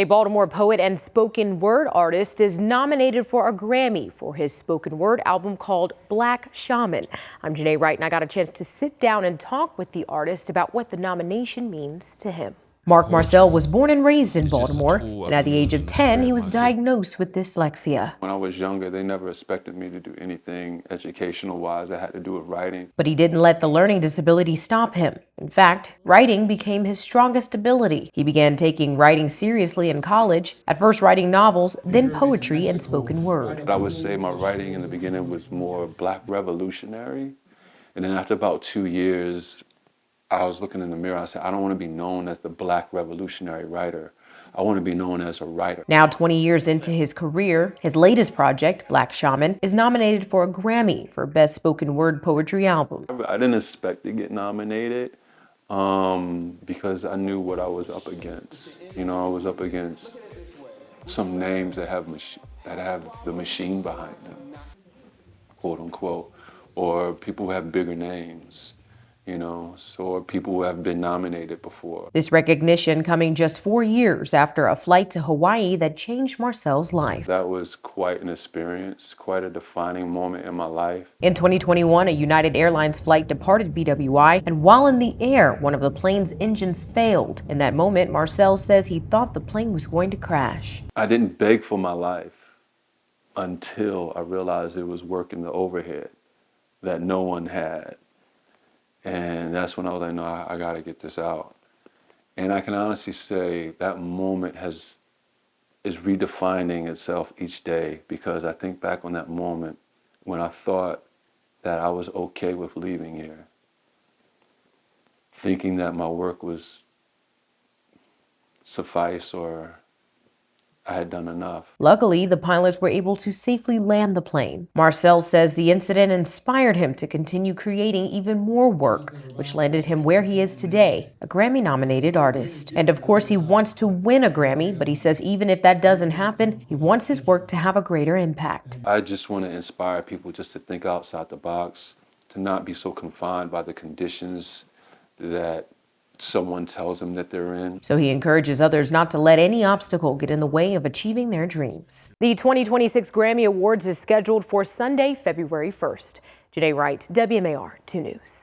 A Baltimore poet and spoken word artist is nominated for a Grammy for his spoken word album called Black Shaman. I'm Janae Wright, and I got a chance to sit down and talk with the artist about what the nomination means to him. Marc Marcel was born and raised in Baltimore, and at the age of 10, he was diagnosed with dyslexia. When I was younger, they never expected me to do anything educational-wise that had to do with writing. But he didn't let the learning disability stop him. In fact, writing became his strongest ability. He began taking writing seriously in college, at first writing novels, then poetry and spoken word. I would say my writing in the beginning was more Black revolutionary, and then after about 2 years, I was looking in the mirror. I said, I don't want to be known as the Black revolutionary writer. I want to be known as a writer. Now, 20 years into his career, his latest project, Black Shaman, is nominated for a Grammy for Best Spoken Word Poetry Album. I didn't expect to get nominated because I knew what I was up against. You know, I was up against some names that have the machine behind them, quote unquote, or people who have bigger names. You know, or people who have been nominated before. This recognition coming just 4 years after a flight to Hawaii that changed Marcel's life. That was quite an experience, quite a defining moment in my life. In 2021, a United Airlines flight departed BWI, and while in the air, one of the plane's engines failed. In that moment, Marcel says he thought the plane was going to crash. I didn't beg for my life until I realized it was working the overhead that no one had. And that's when I was like, no, I got to get this out. And I can honestly say that moment is redefining itself each day, because I think back on that moment when I thought that I was okay with leaving here, thinking that my work was suffice or I had done enough. Luckily, the pilots were able to safely land the plane. Marcel says the incident inspired him to continue creating even more work, which landed him where he is today, a Grammy-nominated artist. And of course, he wants to win a Grammy, but he says even if that doesn't happen, he wants his work to have a greater impact. I just want to inspire people just to think outside the box, to not be so confined by the conditions that someone tells them that they're in. So he encourages others not to let any obstacle get in the way of achieving their dreams. The 2026 Grammy Awards is scheduled for Sunday, February 1st. Janae Wright, WMAR 2 News.